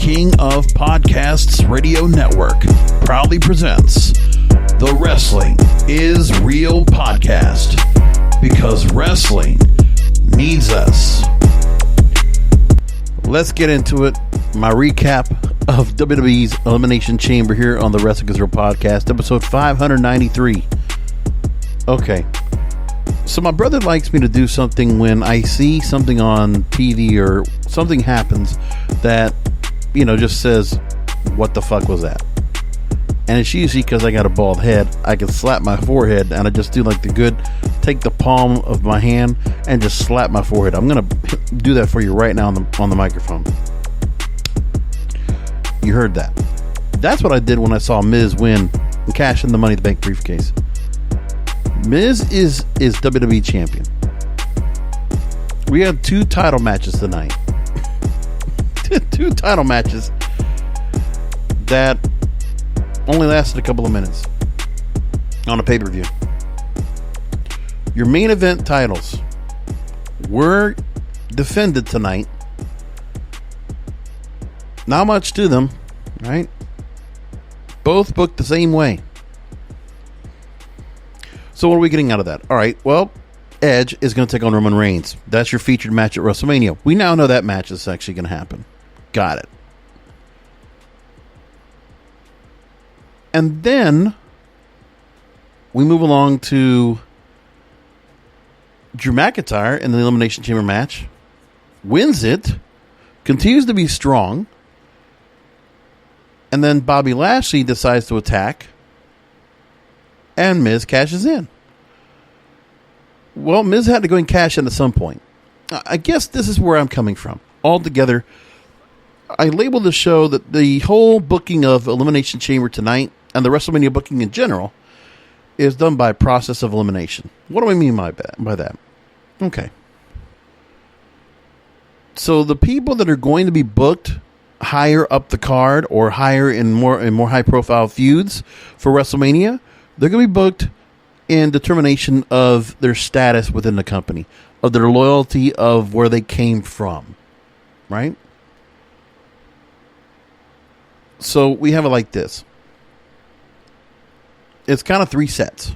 King of Podcasts Radio Network proudly presents the Wrestling is Real podcast, because wrestling needs us. Let's get into it. My recap of WWE's Elimination Chamber here on the Wrestling is Real podcast, episode 593. Okay. So my brother likes me to do something when I see something on TV or something happens that, you know, just says, what the fuck was that? And it's usually because I got a bald head. I can slap my forehead, and I just do like the good, take the palm of my hand and just slap my forehead. I'm going to do that for you right now on the microphone. You heard that. That's what I did when I saw Miz win and cash in the Money in the Bank briefcase. Miz is WWE champion. We had 2 title matches tonight. 2 title matches that only lasted a couple of minutes on a pay-per-view. Your main event titles were defended tonight. Not much to them, right? Both booked the same way. So what are we getting out of that? All right, well, Edge is going to take on Roman Reigns. That's your featured match at WrestleMania. We now know that match is actually going to happen. Got it. And then we move along to Drew McIntyre in the Elimination Chamber match. Wins it. Continues to be strong. And then Bobby Lashley decides to attack. And Miz cashes in. Well, Miz had to go and cash in at some point. I guess this is where I'm coming from. Altogether, I labeled the show that the whole booking of Elimination Chamber tonight and the WrestleMania booking in general is done by process of elimination. What do I mean by that? Okay. So the people that are going to be booked higher up the card or higher in more high profile feuds for WrestleMania, they're going to be booked in determination of their status within the company, of their loyalty, of where they came from, right? So we have it like this. It's kind of 3 sets.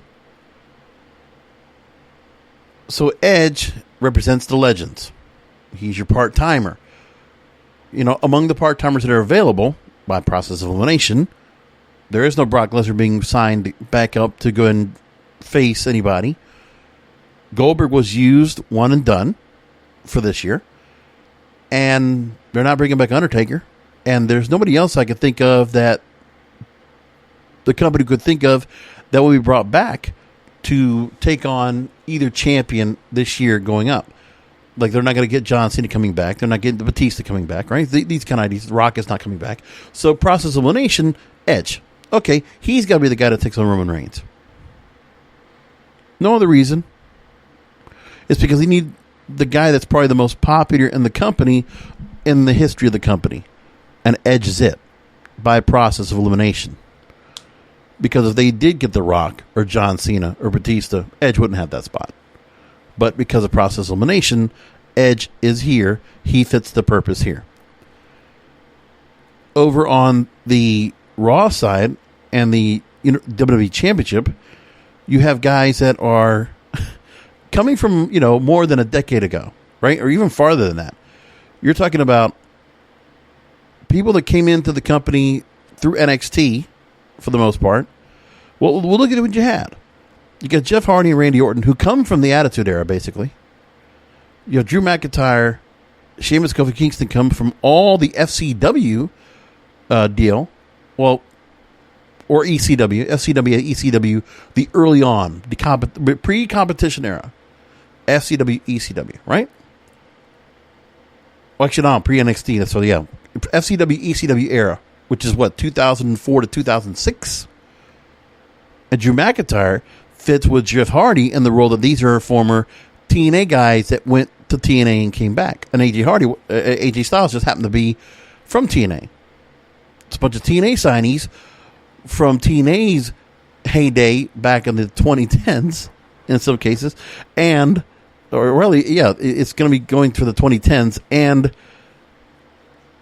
So Edge represents the legends. He's your part-timer. You know, among the part-timers that are available by process of elimination, there is no Brock Lesnar being signed back up to go and face anybody. Goldberg was used one and done for this year. And they're not bringing back Undertaker. And there's nobody else I could think of that the company could think of that will be brought back to take on either champion this year going up. Like, they're not going to get John Cena coming back. They're not getting the Batista coming back, right? These kind of ideas. The Rock is not coming back. So, process of elimination, Edge. Okay, he's got to be the guy that takes on Roman Reigns. No other reason. It's because he need the guy that's probably the most popular in the company, in the history of the company. And Edge is it. By process of elimination. Because if they did get The Rock or John Cena or Batista, Edge wouldn't have that spot. But because of process elimination, Edge is here. He fits the purpose here. Over on the Raw side and the WWE Championship, you have guys that are coming from, more than a decade ago, right? Or even farther than that. You're talking about people that came into the company through NXT, for the most part. Well, look at what you had. You got Jeff Hardy and Randy Orton, who come from the Attitude Era, basically. You have Drew McIntyre, Sheamus, Kofi Kingston come from all the FCW deal. Well, or ECW, FCW, ECW, the early on, the pre-competition era. FCW, ECW, right? Well, actually, no, pre-NXT. So, yeah. FCW, ECW era, which is what, 2004 to 2006? And Drew McIntyre fits with Jeff Hardy in the role that these are former TNA guys that went to TNA and came back. And AJ Styles just happened to be from TNA. It's a bunch of TNA signees from TNA's heyday back in the 2010s in some cases. And, or really, yeah, it's going to be going through the 2010s and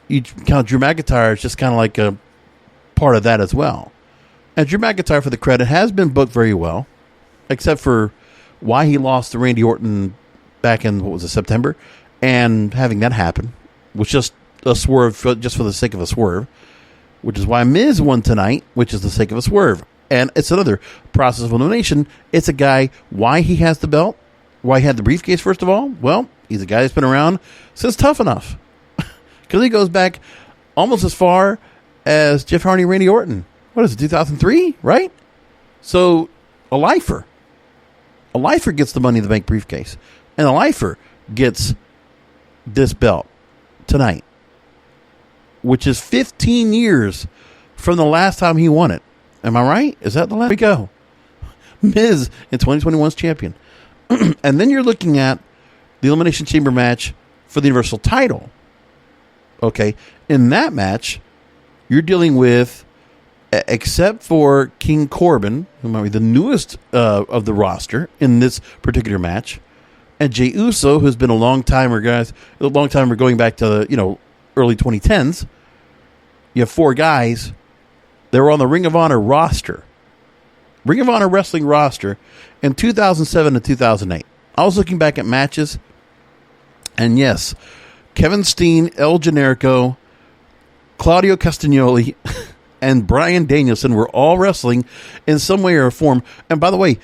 you count Drew McIntyre as just kind of like a part of that as well. And Drew McIntyre, for the credit, has been booked very well, except for why he lost to Randy Orton back in, September, and having that happen was just a swerve, just for the sake of a swerve, which is why Miz won tonight, which is the sake of a swerve. And it's another process of elimination. It's a guy, why he has the belt, why he had the briefcase, first of all. Well, he's a guy that's been around since Tough Enough. Because he goes back almost as far as Jeff Hardy and Randy Orton. What is it, 2003, right? So, a lifer. A lifer gets the Money in the Bank briefcase. And a lifer gets this belt tonight, which is 15 years from the last time he won it. Am I right? Is that the last? Here we go. Miz in 2021's champion. And then you're looking at the Elimination Chamber match for the Universal title. Okay. In that match, you're dealing with, except for King Corbin, who might be the newest of the roster in this particular match, and Jey Uso, who's been a long timer, guys, going back to the, early 2010s. You have four guys that were on the Ring of Honor roster, Ring of Honor wrestling roster in 2007 to 2008. I was looking back at matches, and yes, Kevin Steen, El Generico, Claudio Castagnoli, and Bryan Danielson were all wrestling in some way or form. And by the way,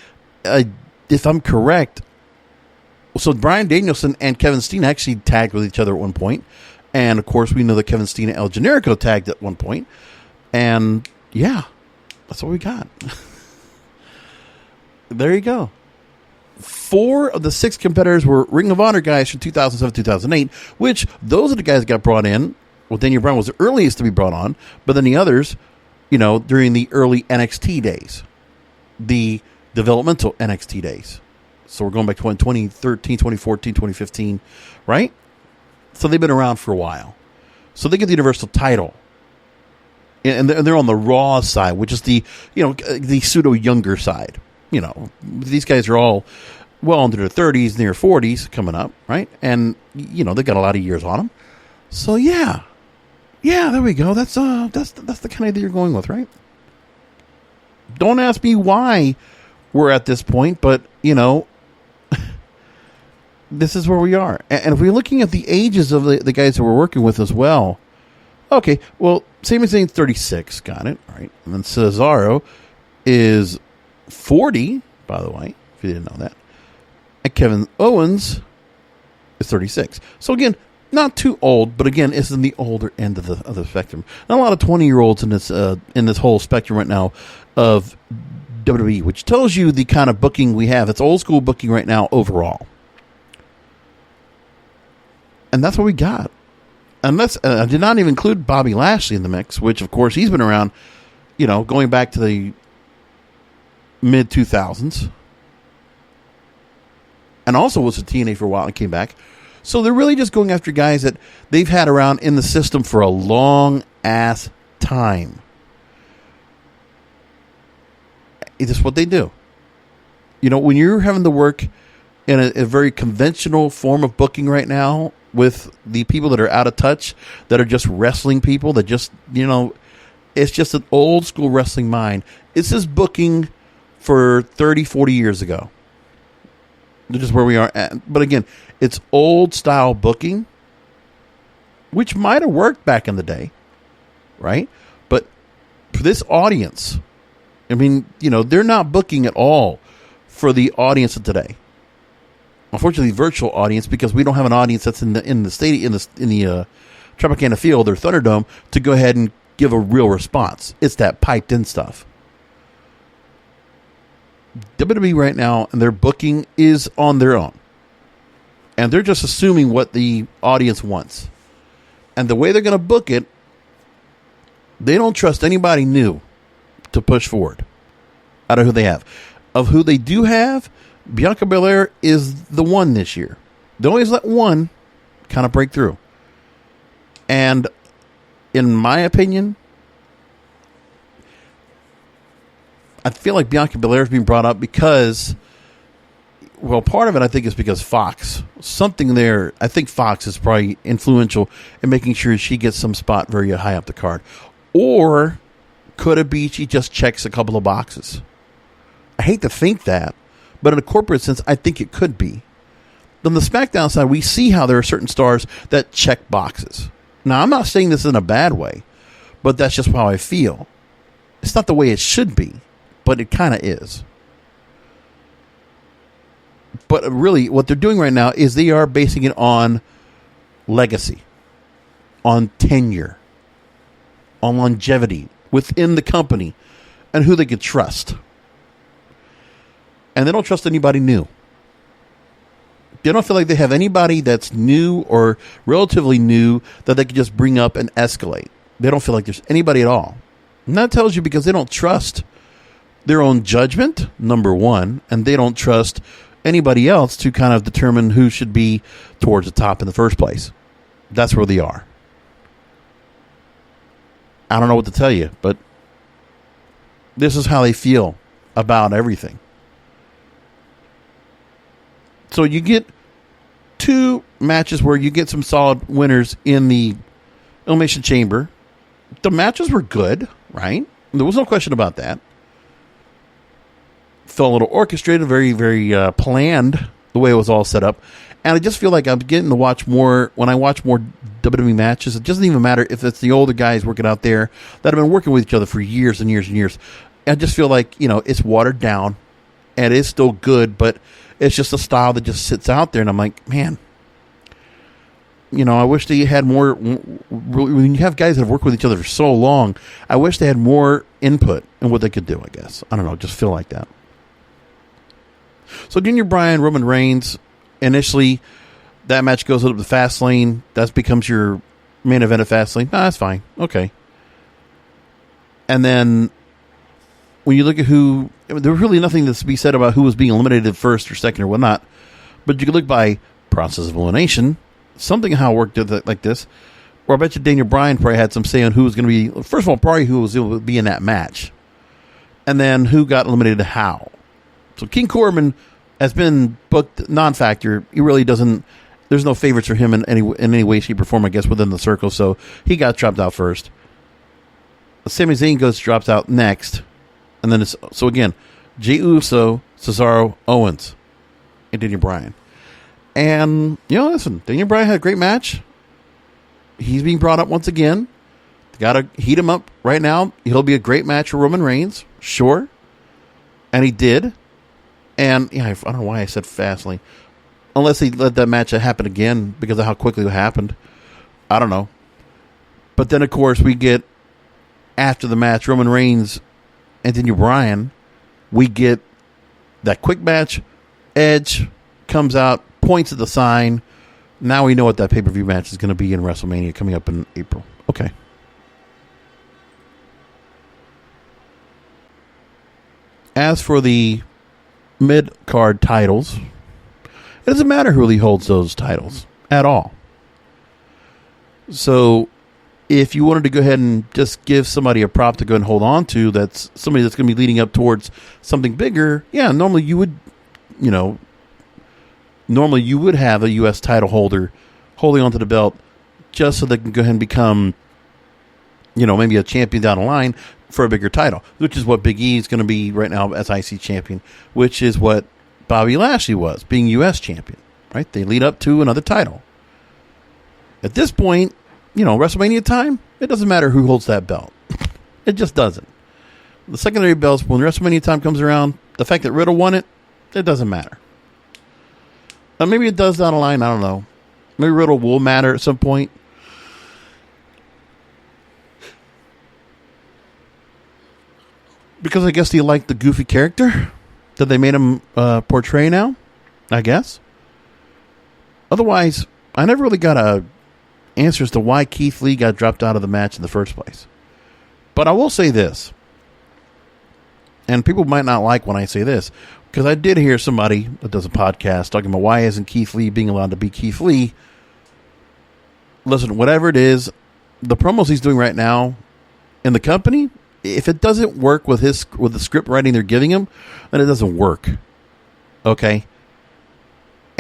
if I'm correct, so Bryan Danielson and Kevin Steen actually tagged with each other at one point. And, of course, we know that Kevin Steen and El Generico tagged at one point. And, yeah, that's what we got. There you go. 4 of the 6 competitors were Ring of Honor guys from 2007-2008, which those are the guys that got brought in. Well, Daniel Bryan was the earliest to be brought on, but then the others, during the early NXT days, the developmental NXT days. So we're going back to 2013, 2014, 2015, right? So they've been around for a while. So they get the Universal title. And they're on the Raw side, which is the pseudo younger side. These guys are all well into their 30s, near 40s coming up, right? And, they've got a lot of years on them. So, yeah. Yeah, there we go. That's the kind of idea you're going with, right? Don't ask me why we're at this point, but, this is where we are. And if we're looking at the ages of the guys that we're working with as well, okay, well, Sami Zayn's 36, got it, all right. And then Cesaro is 40, by the way, if you didn't know that. And Kevin Owens is 36. So again, not too old, but again, it's in the older end of the spectrum. Not a lot of 20-year-olds in this whole spectrum right now of WWE, which tells you the kind of booking we have. It's old school booking right now overall. And that's what we got. And I did not even include Bobby Lashley in the mix, which, of course, he's been around, going back to the mid-2000s. And also was a TNA for a while and came back. So they're really just going after guys that they've had around in the system for a long-ass time. It's just what they do. When you're having to work in a very conventional form of booking right now with the people that are out of touch, that are just wrestling people, that just, it's just an old school wrestling mind. This is booking for 30, 40 years ago. This is where we are at. But again, it's old style booking, which might have worked back in the day, right? But for this audience, they're not booking at all for the audience of today. Unfortunately, virtual audience, because we don't have an audience that's in the stadium, in the Tropicana Field or Thunderdome to go ahead and give a real response. It's that piped in stuff. WWE right now and their booking is on their own, and they're just assuming what the audience wants, and the way they're going to book it, they don't trust anybody new to push forward out of who they have. Of who they do have, Bianca Belair is the one this year. They always let one kind of break through. And in my opinion, I feel like Bianca Belair is being brought up because Well, part of it, I think, is because Fox. Something there, I think Fox is probably influential in making sure she gets some spot very high up the card. Or could it be she just checks a couple of boxes? I hate to think that, but in a corporate sense, I think it could be. On the SmackDown side, we see how there are certain stars that check boxes. Now, I'm not saying this in a bad way, but that's just how I feel. It's not the way it should be, but it kind of is. But really, what they're doing right now is they are basing it on legacy, on tenure, on longevity within the company, and who they can trust. And they don't trust anybody new. They don't feel like they have anybody that's new or relatively new that they can just bring up and escalate. They don't feel like there's anybody at all. And that tells you because they don't trust their own judgment, number one, and they don't trust anybody else to kind of determine who should be towards the top in the first place. That's where they are. I don't know what to tell you, but this is how they feel about everything. So you get 2 matches where you get some solid winners in the Elimination Chamber. The matches were good, right? There was no question about that. Felt a little orchestrated, very, very planned, the way it was all set up. And I just feel like I'm getting to watch more, when I watch more WWE matches, it doesn't even matter if it's the older guys working out there that have been working with each other for years and years and years. I just feel like, it's watered down and it's still good, but it's just a style that just sits out there. And I'm like, man, I wish they had more. When you have guys that have worked with each other for so long, I wish they had more input in what they could do, I guess. I don't know, just feel like that. So Daniel Bryan, Roman Reigns, initially that match goes up the fast lane. That becomes your main event of fast lane. That's fine. Okay. And then when you look at there was really nothing to be said about who was being eliminated first or second or whatnot. But you could look by process of elimination, something how it worked like this. Or I bet you Daniel Bryan probably had some say on who was going to be, first of all, probably who was going to be in that match. And then who got eliminated how. So King Corbin has been booked non-factor. He really doesn't, there's no favorites for him in any way, shape, or form, I guess, within the circle. So he got dropped out first. Sami Zayn drops out next. And then so again, Jey Uso, Cesaro, Owens, and Daniel Bryan. And, listen, Daniel Bryan had a great match. He's being brought up once again. Got to heat him up right now. He'll be a great match for Roman Reigns, sure. And he did. And, I don't know why I said fastly. Unless he let that match happen again because of how quickly it happened. I don't know. But then, of course, we get, after the match, Roman Reigns and Daniel Bryan, we get that quick match. Edge comes out, points at the sign. Now we know what that pay-per-view match is going to be in WrestleMania coming up in April. Okay. As for the mid-card titles, it doesn't matter who really holds those titles at all. So if you wanted to go ahead and just give somebody a prop to go and hold on to, that's somebody that's going to be leading up towards something bigger, normally you would, have a U.S. title holder holding onto the belt just so they can go ahead and become, maybe a champion down the line for a bigger title, which is what Big E is going to be right now as IC champion, which is what Bobby Lashley was, being U.S. champion, right? They lead up to another title. At this point, WrestleMania time, it doesn't matter who holds that belt. It just doesn't. The secondary belts, when WrestleMania time comes around, the fact that Riddle won it, it doesn't matter. Maybe it does down the line, I don't know. Maybe Riddle will matter at some point. Because I guess they like the goofy character that they made him portray now, I guess. Otherwise, I never really got a answer as to why Keith Lee got dropped out of the match in the first place. But I will say this, and people might not like when I say this, because I did hear somebody that does a podcast talking about why isn't Keith Lee being allowed to be Keith Lee. Listen, whatever it is, the promos he's doing right now in the company, if it doesn't work with the script writing they're giving him, then it doesn't work. Okay?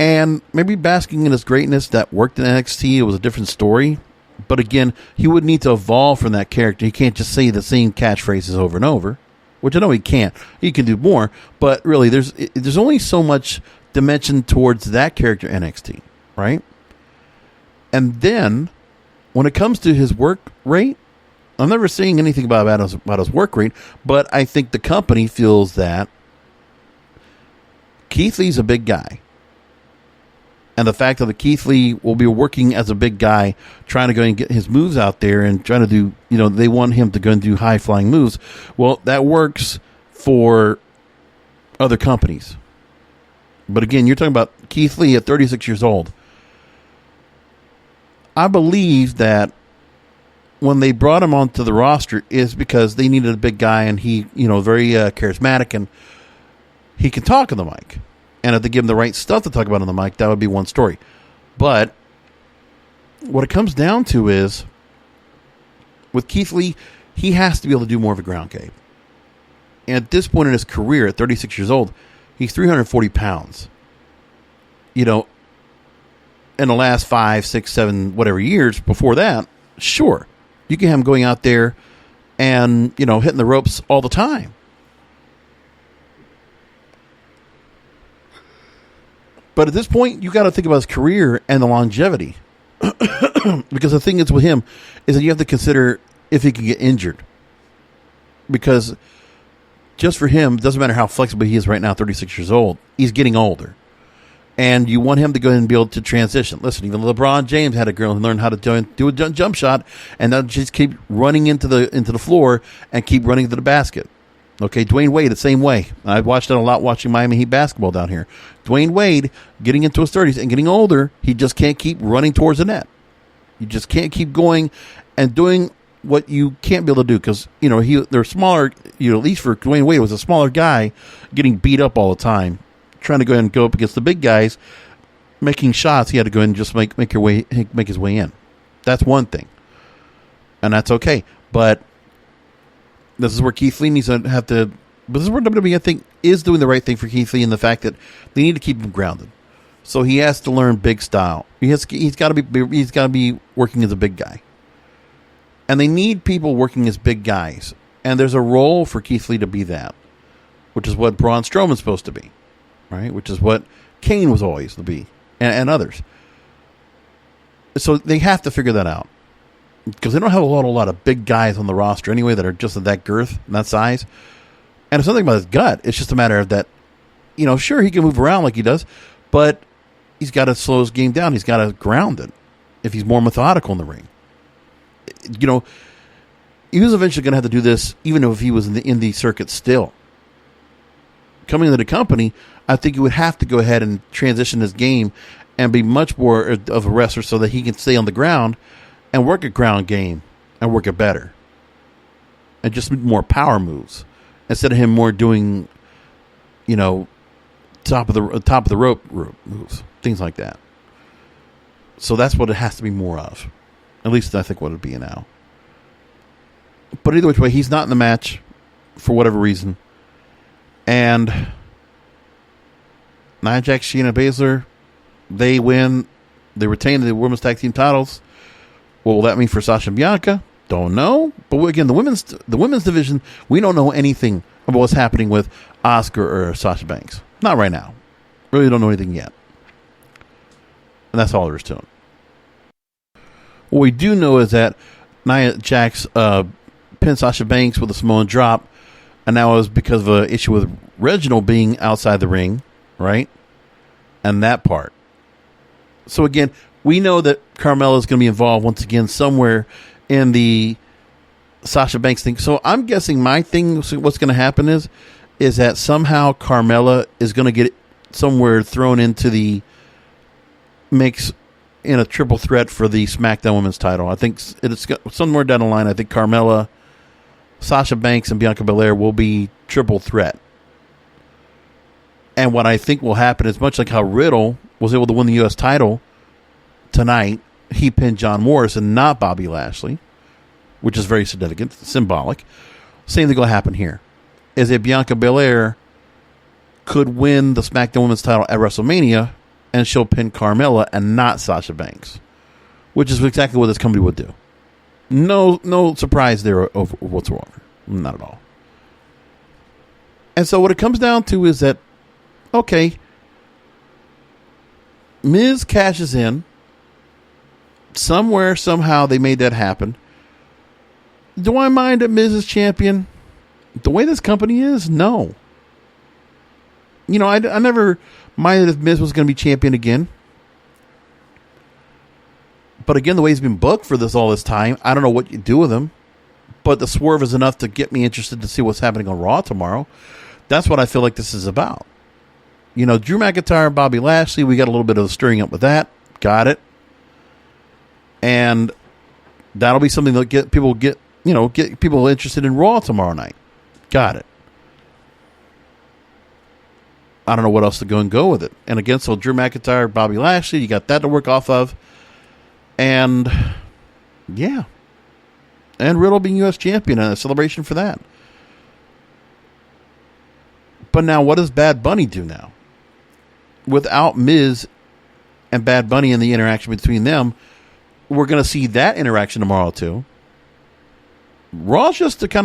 and maybe basking in his greatness that worked in NXT. It was a different story. But again, he would need to evolve from that character. He can't just say the same catchphrases over and over, which I know he can't. He can do more, but really there's only so much dimension towards that character NXT, right? And then when it comes to his work rate, I'm never saying anything about his work rate, but I think the company feels that Keith Lee's a big guy. And the fact that Keith Lee will be working as a big guy, trying to go and get his moves out there and trying to do, they want him to go and do high-flying moves. Well, that works for other companies. But again, you're talking about Keith Lee at 36 years old. I believe that when they brought him onto the roster is because they needed a big guy, and he, very charismatic, and he can talk on the mic. And if they give him the right stuff to talk about on the mic, that would be one story. But what it comes down to is, with Keith Lee, he has to be able to do more of a ground game. And at this point in his career, at 36 years old, he's 340 pounds. In the last 5, 6, 7, whatever years before that, sure, you can have him going out there and, hitting the ropes all the time. But at this point, you got to think about his career and the longevity. Because the thing is with him is that you have to consider if he can get injured. Because just for him, it doesn't matter how flexible he is right now, 36 years old, he's getting older. And you want him to go ahead and be able to transition. Listen, even LeBron James had a girl who learned how to do a jump shot and not just keep running into the floor and keep running to the basket. Okay, Dwayne Wade, the same way. I watched that a lot watching Miami Heat basketball down here. Dwayne Wade, getting into his 30s and getting older, he just can't keep running towards the net. You just can't keep going and doing what you can't be able to do because, they're smaller, at least for Dwayne Wade, was a smaller guy getting beat up all the time, trying to go ahead and go up against the big guys, making shots. He had to go ahead and just make his way in. That's one thing. And that's okay. But this is where Keith Lee needs to have to. But this is where WWE, I think, is doing the right thing for Keith Lee in the fact that they need to keep him grounded. So he has to learn big style. He's got to be working as a big guy, and they need people working as big guys. And there's a role for Keith Lee to be that, which is what Braun Strowman's supposed to be, right? Which is what Kane was always to be, and others. So they have to figure that out. Because they don't have a lot of big guys on the roster anyway that are just of that girth and that size. And it's something about his gut. It's just a matter of that, sure, he can move around like he does, but he's got to slow his game down. He's got to ground it if he's more methodical in the ring. He was eventually going to have to do this even if he was in the indie circuit still. Coming into the company, I think he would have to go ahead and transition his game and be much more of a wrestler so that he can stay on the ground and work a ground game and work it better. And just more power moves. Instead of him more doing, top of the rope moves. Things like that. So that's what it has to be more of. At least I think what it'd be now. But either which way, he's not in the match for whatever reason. And Nia Jax, Shayna Baszler, they win. They retain the women's tag team titles. What will that mean for Sasha and Bianca? Don't know. But again, the women's division, we don't know anything about what's happening with Asuka or Sasha Banks. Not right now. Really don't know anything yet. And that's all there is to it. What we do know is that Nia Jax pinned Sasha Banks with a Samoan drop, and that was because of an issue with Reginald being outside the ring, right? And that part. So again, we know that Carmella is going to be involved once again somewhere in the Sasha Banks thing. So I'm guessing my thing, what's going to happen is that somehow Carmella is going to get somewhere thrown into the mix in a triple threat for the SmackDown Women's title. I think it's somewhere down the line. I think Carmella, Sasha Banks, and Bianca Belair will be triple threat. And what I think will happen is much like how Riddle was able to win the U.S. title tonight, he pinned John Morrison, not Bobby Lashley, which is very significant, symbolic. Same thing will happen here. Is that Bianca Belair could win the SmackDown Women's title at WrestleMania and she'll pin Carmella and not Sasha Banks, which is exactly what this company would do. No surprise there whatsoever. Not at all. And so what it comes down to is that, okay, Miz cashes in. Somewhere, somehow, they made that happen. Do I mind that Miz is champion? The way this company is, no. You know, I never minded if Miz was going to be champion again. But again, the way he's been booked for all this time, I don't know what you do with him. But the swerve is enough to get me interested to see what's happening on Raw tomorrow. That's what I feel like this is about. You know, Drew McIntyre and Bobby Lashley, we got a little bit of stirring up with that. Got it. And that'll be something that get people interested in Raw tomorrow night. Got it. I don't know what else to go with it. And again, so Drew McIntyre, Bobby Lashley, you got that to work off of. And yeah. And Riddle being U.S. champion and a celebration for that. But now what does Bad Bunny do now? Without Miz and Bad Bunny and the interaction between them, we're going to see that interaction tomorrow too. Raw's just it's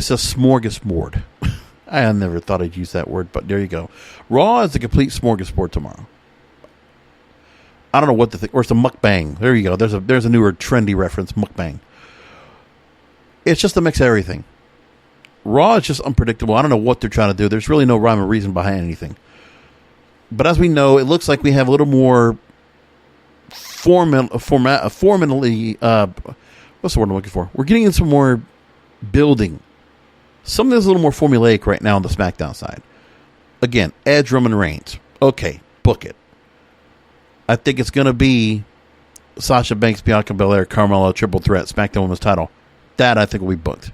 a smorgasbord. I never thought I'd use that word, but there you go. Raw is a complete smorgasbord tomorrow. I don't know what to think. Or it's a mukbang. There you go. There's a newer trendy reference, mukbang. It's just a mix of everything. Raw is just unpredictable. I don't know what they're trying to do. There's really no rhyme or reason behind anything. But as we know, it looks like we have a little more formally, what's the word I'm looking for? We're getting in some more building. Something that's a little more formulaic right now on the SmackDown side. Again, Edge, Roman Reigns. Okay, book it. I think it's going to be Sasha Banks, Bianca Belair, Carmella, triple threat, SmackDown Women's title. That I think will be booked.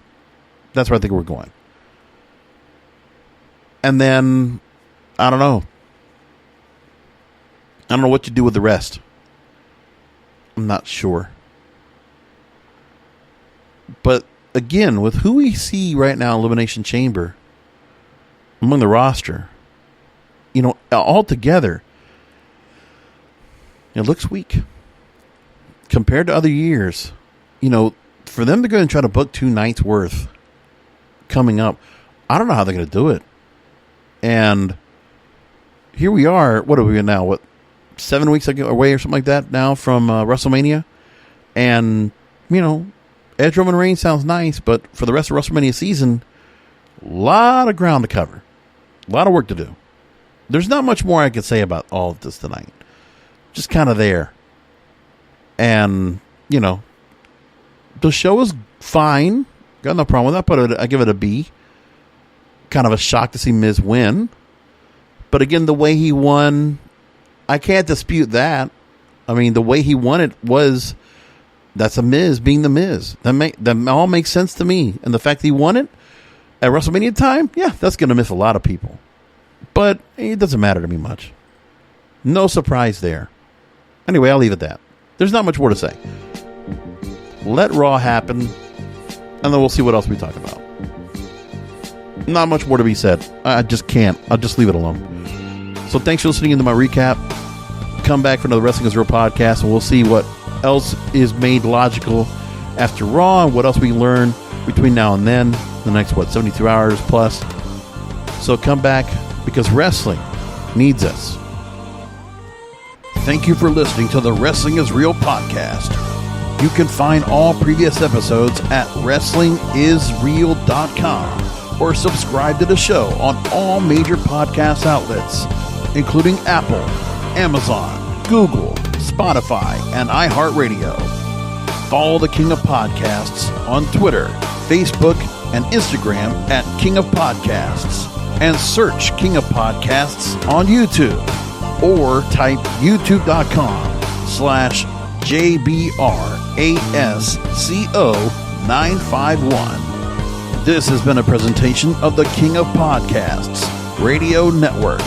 That's where I think we're going. And then, I don't know. I don't know what you do with the rest. I'm not sure. But again, with who we see right now, Elimination Chamber, among the roster, you know, altogether, it looks weak compared to other years. You know, for them to go and try to book 2 nights worth coming up, I don't know how they're going to do it. And here we are. What are we now? What, 7 weeks away or something like that now from WrestleMania? And, you know, Edge, Roman Reigns sounds nice, but for the rest of WrestleMania season, a lot of ground to cover. A lot of work to do. There's not much more I could say about all of this tonight. Just kind of there. And, you know, the show is fine. Got no problem with that, but I give it a B. Kind of a shock to see Miz win. But again, the way he won, I can't dispute that. I mean, the way he won it was, that's a Miz being the Miz. That all makes sense to me. And the fact that he won it at WrestleMania time, yeah, that's going to miss a lot of people. But it doesn't matter to me much. No surprise there. Anyway, I'll leave it at that. There's not much more to say. Let Raw happen, and then we'll see what else we talk about. Not much more to be said. I just can't. I'll just leave it alone. So thanks for listening to my recap. Come back for another Wrestling is Real podcast, and we'll see what else is made logical after Raw and what else we can learn between now and then. The next, 72 hours plus. So come back, because wrestling needs us. Thank you for listening to the Wrestling is Real podcast. You can find all previous episodes at WrestlingIsReal.com or subscribe to the show on all major podcast outlets, including Apple, Amazon, Google, Spotify, and iHeartRadio. Follow the King of Podcasts on Twitter, Facebook, and Instagram at King of Podcasts, and search King of Podcasts on YouTube, or type youtube.com/JBRASCO951. This has been a presentation of the King of Podcasts Radio Network.